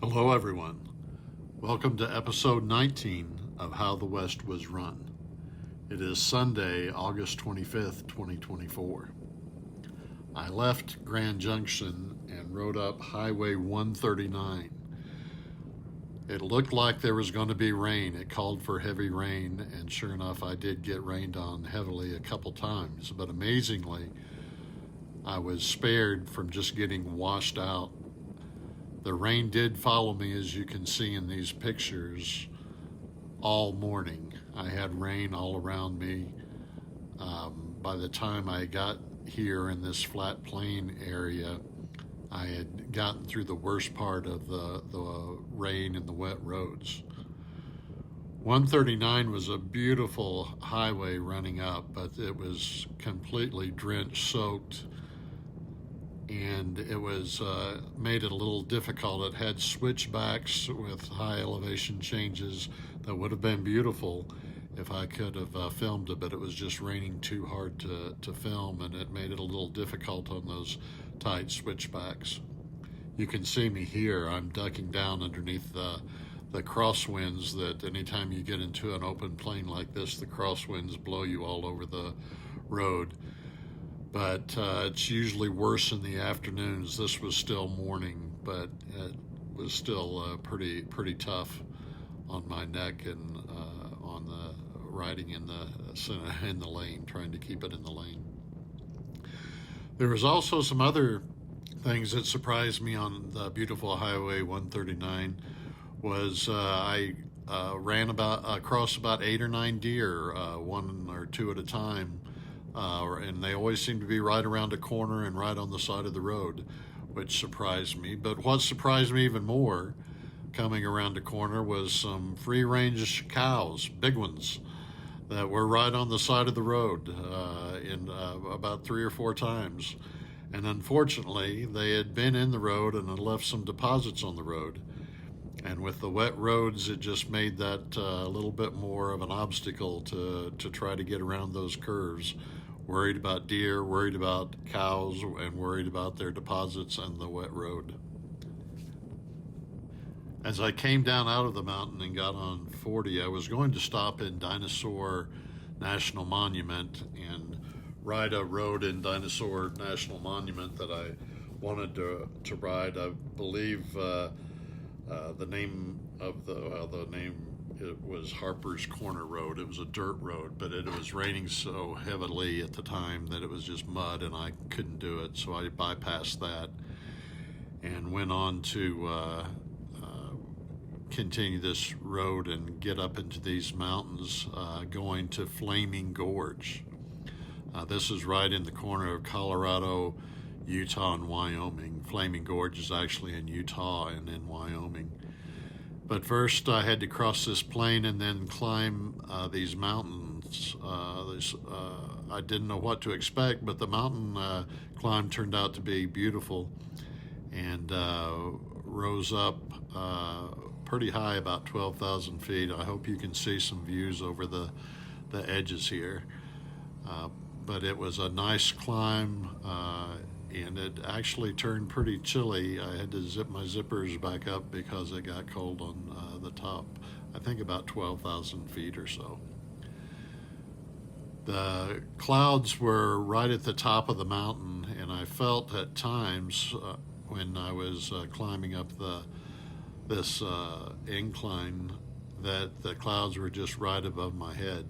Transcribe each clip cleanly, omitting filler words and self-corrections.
Hello, everyone. Welcome to episode 19 of How the West Was Run. It is Sunday, August 25th, 2024. I left Grand Junction and rode up Highway 139. It looked like there was going to be rain. It called for heavy rain, and sure enough, I did get rained on heavily a couple times. But amazingly, I was spared from just getting washed out. The rain did follow me, as you can see in these pictures, all morning. I had rain all around me. By the time I got here in this flat plain area, I had gotten through the worst part of the rain and the wet roads. 139 was a beautiful highway running up, but it was completely drenched, soaked, and it was made it a little difficult. It had switchbacks with high elevation changes that would have been beautiful if I could have filmed it, but it was just raining too hard to film, and it made it a little difficult on those tight switchbacks. You can see me here. I'm ducking down underneath the crosswinds that anytime you get into an open plain like this, the crosswinds blow you all over the road. But it's usually worse in the afternoons. This was still morning, but it was still pretty tough on my neck and on the riding in the lane, trying to keep it in the lane. There was also some other things that surprised me on the beautiful Highway 139. Was I ran across about 8 or 9 deer, one or two at a time. And they always seem to be right around a corner and right on the side of the road, which surprised me. But what surprised me even more, coming around a corner, was some free-range cows, big ones, that were right on the side of the road in about 3 or 4 times. And unfortunately, they had been in the road and had left some deposits on the road. And with the wet roads, it just made that a little bit more of an obstacle to try to get around those curves. Worried about deer, worried about cows, and worried about their deposits and the wet road. As I came down out of the mountain and got on 40, I was going to stop in Dinosaur National Monument and ride a road in Dinosaur National Monument that I wanted to ride. I believe the name of the name, it was Harper's Corner Road. It was a dirt road, but it was raining so heavily at the time that it was just mud, and I couldn't do it. So I bypassed that and went on to continue this road and get up into these mountains, going to Flaming Gorge. This is right in the corner of Colorado, Utah, and Wyoming. Flaming Gorge is actually in Utah and in Wyoming. But first I had to cross this plain and then climb these mountains. I didn't know what to expect, but the mountain climb turned out to be beautiful and rose up pretty high, about 12,000 feet. I hope you can see some views over the edges here. But it was a nice climb, and it actually turned pretty chilly. I had to zip my zippers back up because it got cold on the top, I think about 12,000 feet or so. The clouds were right at the top of the mountain, and I felt at times when I was climbing up this incline that the clouds were just right above my head.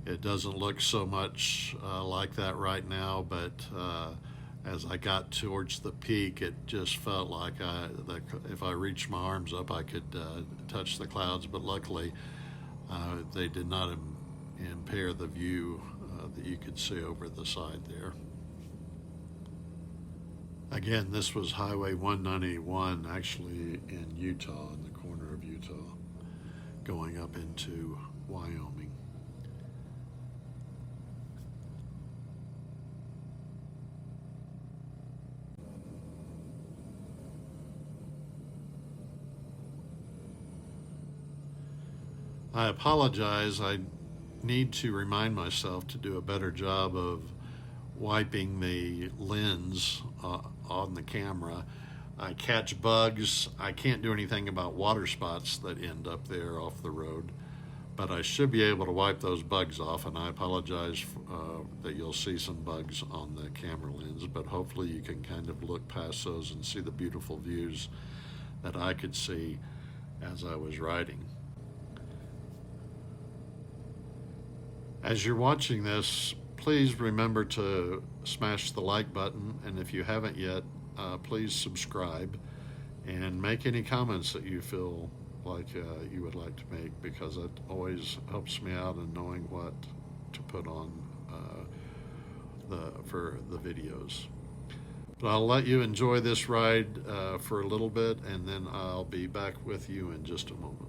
It doesn't look so much like that right now, but as I got towards the peak, it just felt like if I reached my arms up, I could touch the clouds. But luckily, they did not impair the view that you could see over the side there. Again, this was Highway 191, actually in Utah, in the corner of Utah, going up into Wyoming. I apologize. I need to remind myself to do a better job of wiping the lens on the camera. I catch bugs. I can't do anything about water spots that end up there off the road, but I should be able to wipe those bugs off, and I apologize that you'll see some bugs on the camera lens, but hopefully you can kind of look past those and see the beautiful views that I could see as I was riding. As you're watching this, please remember to smash the like button, and if you haven't yet, please subscribe and make any comments that you feel like you would like to make, because it always helps me out in knowing what to put on for the videos. But I'll let you enjoy this ride for a little bit, and then I'll be back with you in just a moment.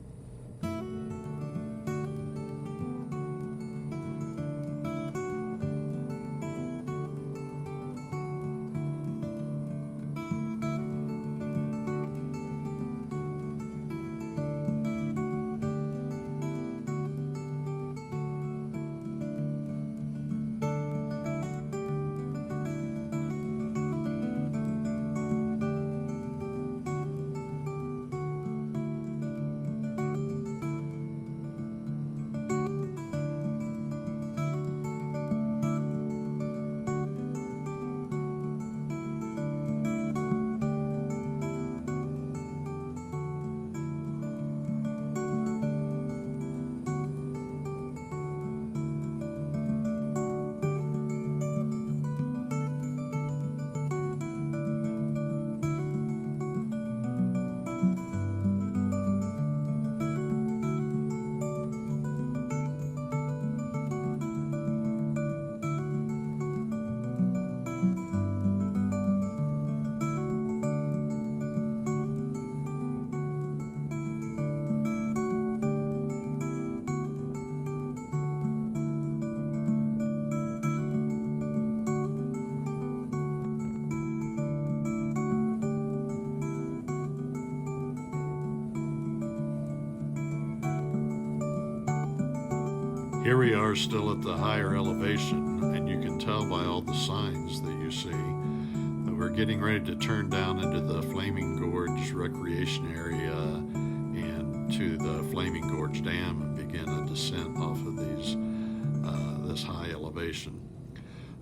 Here we are still at the higher elevation, and you can tell by all the signs that you see that we're getting ready to turn down into the Flaming Gorge recreation area and to the Flaming Gorge Dam and begin a descent off of this high elevation.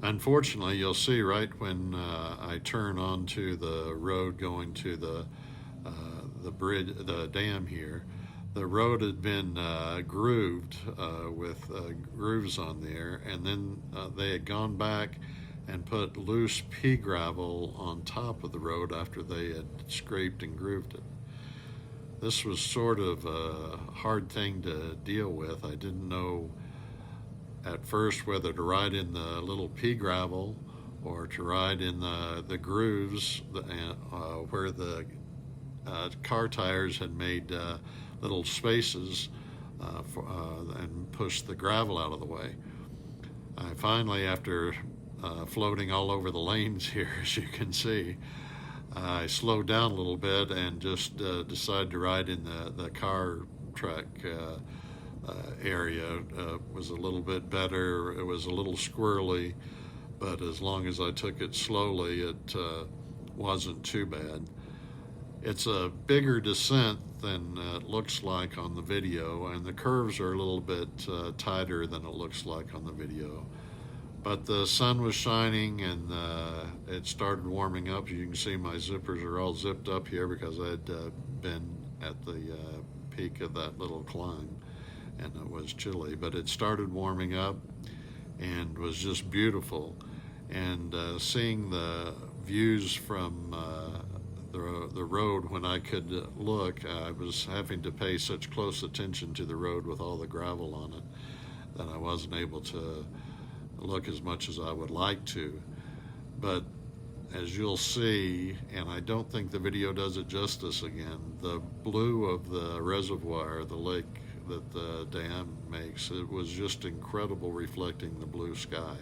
Unfortunately, you'll see right when I turn onto the road going to the bridge, the dam here, the road had been grooved with grooves on there, and then they had gone back and put loose pea gravel on top of the road after they had scraped and grooved it. This was sort of a hard thing to deal with. I didn't know at first whether to ride in the little pea gravel or to ride in the grooves where the car tires had made little spaces and push the gravel out of the way. I finally, after floating all over the lanes here, as you can see, I slowed down a little bit and just decided to ride in the car track area. Was a little bit better. It was a little squirrely, but as long as I took it slowly, it wasn't too bad. It's a bigger descent than it looks like on the video, and the curves are a little bit tighter than it looks like on the video. But the sun was shining, and it started warming up. You can see my zippers are all zipped up here because I had been at the peak of that little climb, and it was chilly. But it started warming up and was just beautiful. And seeing the views from the road when I could look, I was having to pay such close attention to the road with all the gravel on it that I wasn't able to look as much as I would like to. But as you'll see, and I don't think the video does it justice again, the blue of the reservoir, the lake that the dam makes, it was just incredible, reflecting the blue sky.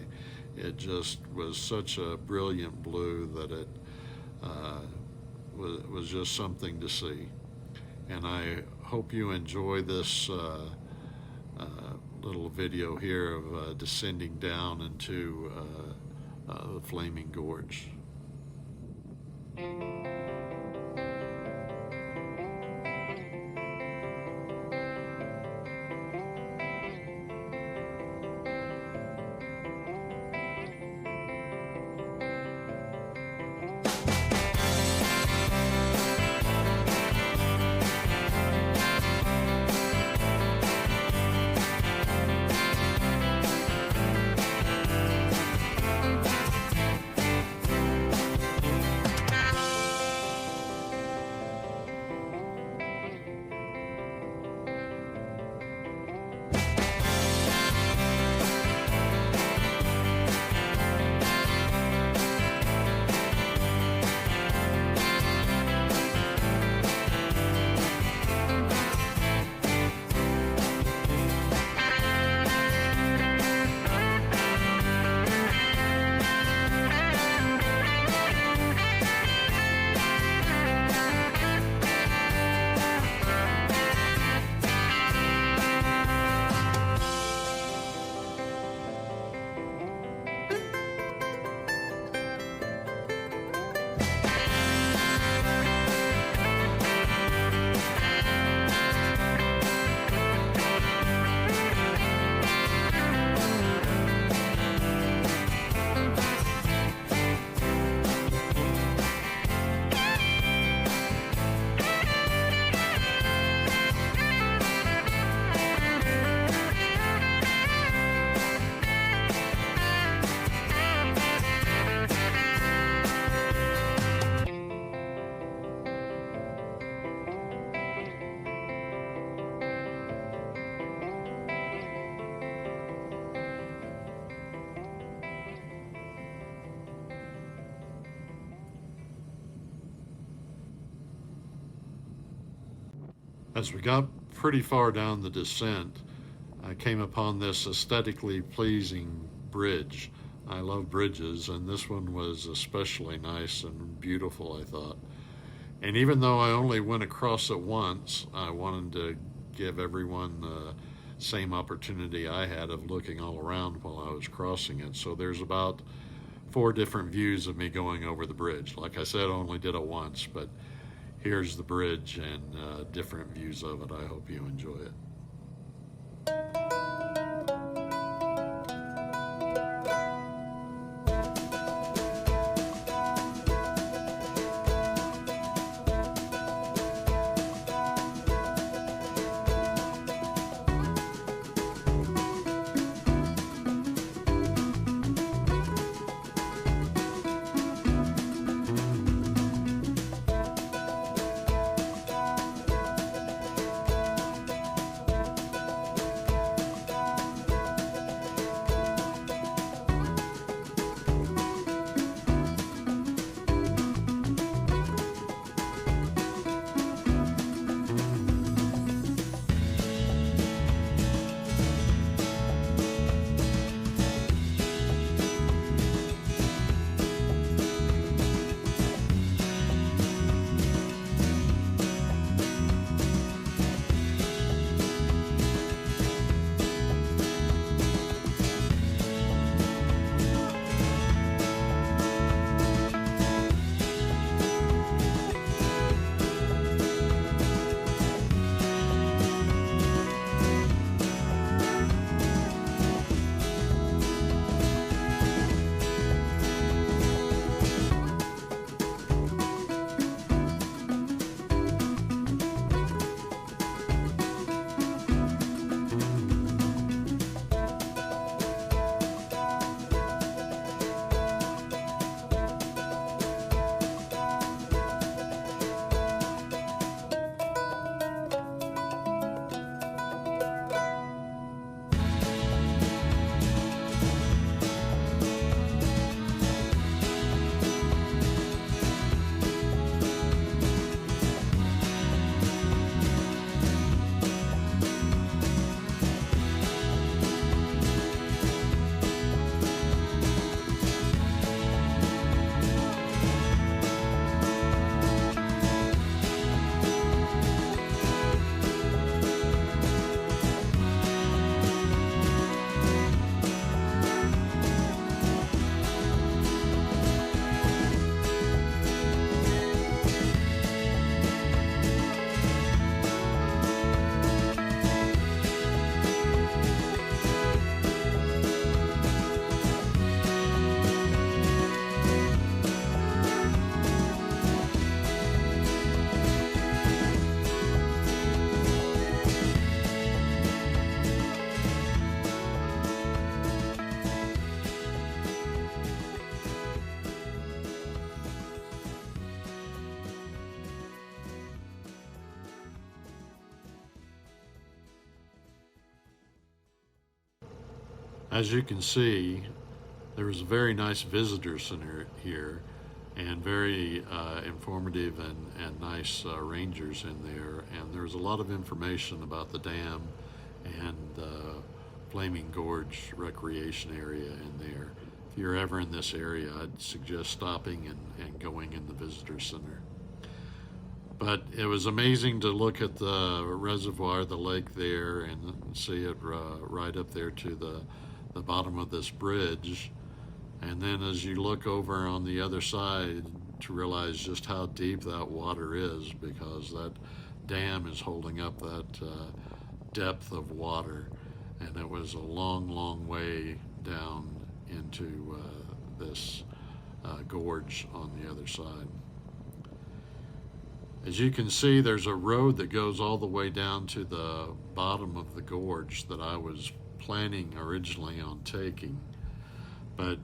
It just was such a brilliant blue that it was just something to see. And I hope you enjoy this little video here of descending down into the Flaming Gorge. As we got pretty far down the descent, I came upon this aesthetically pleasing bridge. I love bridges, and this one was especially nice and beautiful, I thought. And even though I only went across it once, I wanted to give everyone the same opportunity I had of looking all around while I was crossing it. So there's about 4 different views of me going over the bridge. Like I said, I only did it once, but here's the bridge and different views of it. I hope you enjoy it. As you can see, there was a very nice visitor center here and very informative and nice rangers in there. And there was a lot of information about the dam and Flaming Gorge recreation area in there. If you're ever in this area, I'd suggest stopping and going in the visitor center. But it was amazing to look at the reservoir, the lake there, and see it right up there to the bottom of this bridge. And then as you look over on the other side to realize just how deep that water is, because that dam is holding up that depth of water. And it was a long, long way down into this gorge on the other side. As you can see, there's a road that goes all the way down to the bottom of the gorge that I was planning originally on taking, but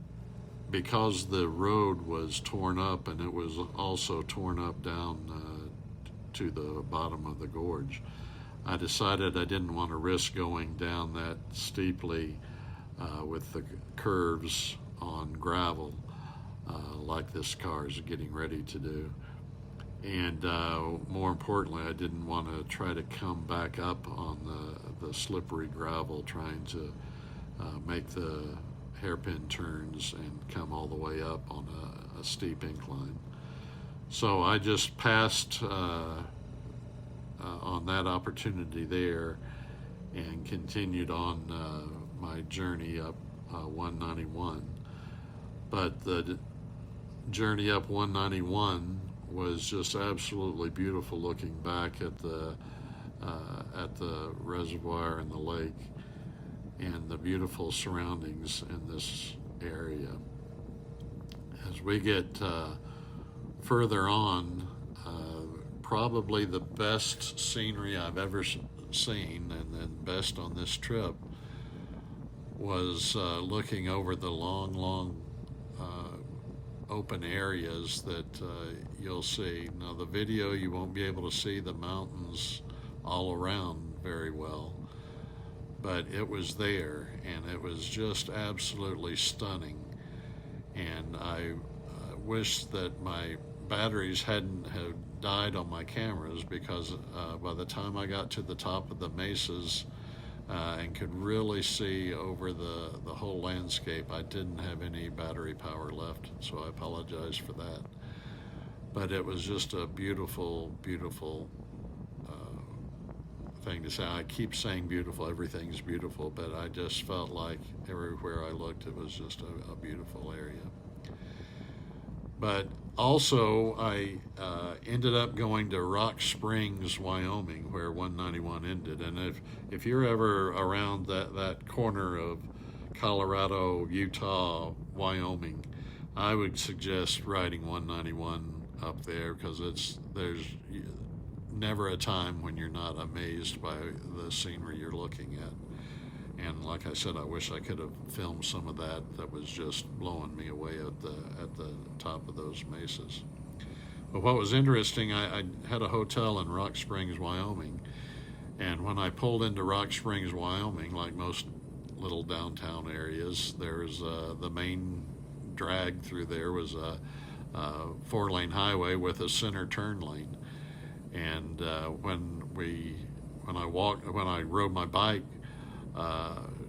because the road was torn up and it was also torn up down to the bottom of the gorge, I decided I didn't want to risk going down that steeply with the curves on gravel like this car is getting ready to do. And more importantly, I didn't want to try to come back up on the slippery gravel trying to make the hairpin turns and come all the way up on a steep incline. So I just passed on that opportunity there and continued on my journey up 191. But the journey up 191 was just absolutely beautiful, looking back at the reservoir and the lake and the beautiful surroundings in this area. As we get further on, probably the best scenery I've ever seen, and then best on this trip, was looking over the long open areas that you'll see. Now, the video, you won't be able to see the mountains all around very well, but it was there, and it was just absolutely stunning. And I wish that my batteries hadn't have died on my cameras, because by the time I got to the top of the mesas and could really see over the whole landscape, I didn't have any battery power left, so I apologize for that. But it was just a beautiful, beautiful thing to say. I keep saying beautiful, everything's beautiful, but I just felt like everywhere I looked, it was just a beautiful area. But also, I ended up going to Rock Springs, Wyoming, where 191 ended. And if you're ever around that corner of Colorado, Utah, Wyoming, I would suggest riding 191 up there, because there's never a time when you're not amazed by the scenery you're looking at. And like I said, I wish I could have filmed some of that. That was just blowing me away at the top of those mesas. But what was interesting, I had a hotel in Rock Springs, Wyoming, and when I pulled into Rock Springs, Wyoming, like most little downtown areas, there's the main drag through there was a 4-lane highway with a center turn lane. And when I rode my bike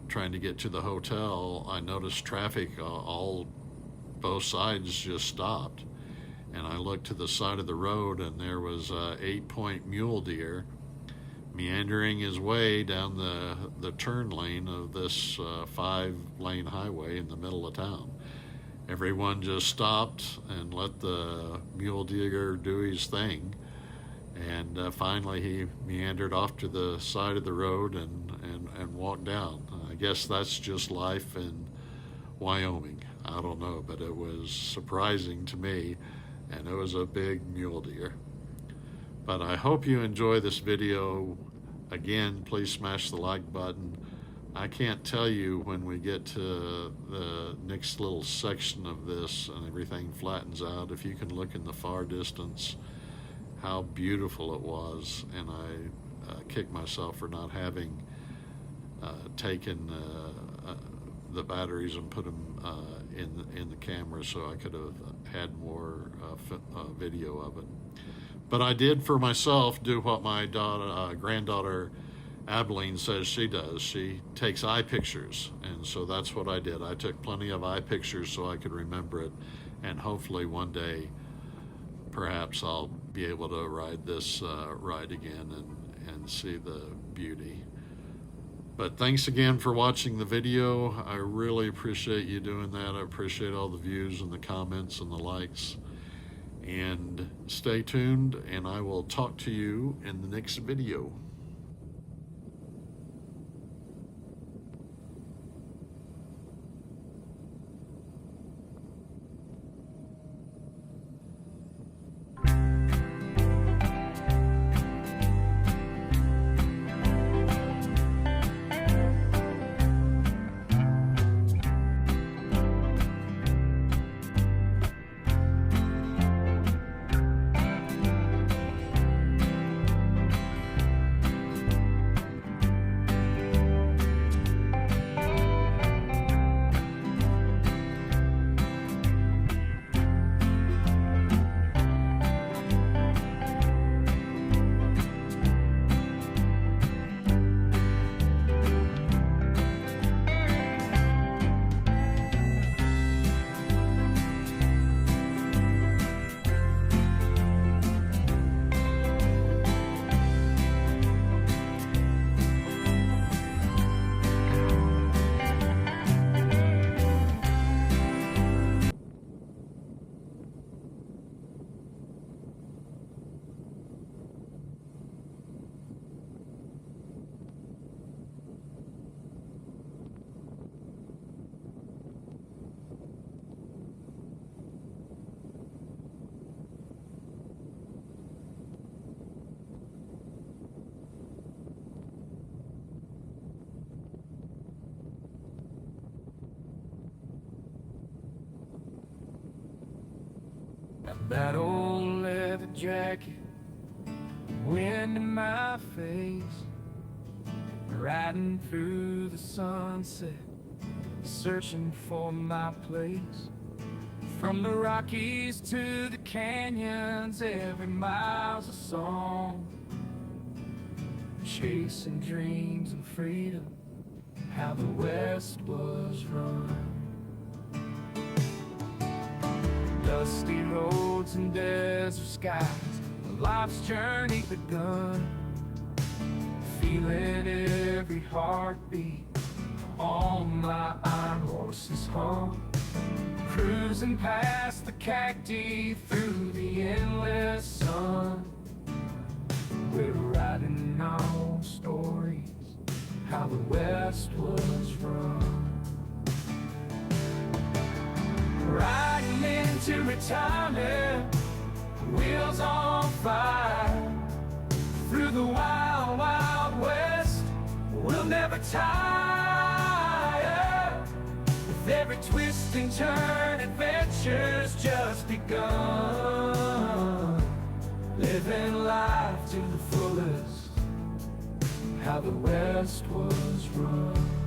trying to get to the hotel, I noticed traffic both sides just stopped. And I looked to the side of the road, and there was a 8-point mule deer meandering his way down the turn lane of this 5-lane highway in the middle of town. Everyone just stopped and let the mule deer do his thing. And finally, he meandered off to the side of the road and walked down. I guess that's just life in Wyoming. I don't know, but it was surprising to me, and it was a big mule deer. But I hope you enjoy this video. Again, please smash the like button. I can't tell you, when we get to the next little section of this and everything flattens out, if you can look in the far distance, how beautiful it was. And I kick myself for not having taken the batteries and put them in the camera, so I could have had more video of it. But I did, for myself, do what my granddaughter Abilene says she does. She takes eye pictures, and so that's what I did. I took plenty of eye pictures so I could remember it, and hopefully one day perhaps I'll be able to ride this ride again and see the beauty. But thanks again for watching the video. I really appreciate you doing that. I appreciate all the views and the comments and the likes. And stay tuned, and I will talk to you in the next video. That old leather jacket, wind in my face, riding through the sunset, searching for my place. From the Rockies to the canyons, every mile's a song, chasing dreams and freedom, how the West was run. Dusty roads and desert skies, life's journey begun, feeling every heartbeat on my iron horse's hum. Cruising past the cacti through the endless sun, we're writing our own stories, how the West was run. Riding into retirement, wheels on fire, through the wild, wild West, we'll never tire. With every twist and turn, adventure's just begun. Living life to the fullest, how the West was run.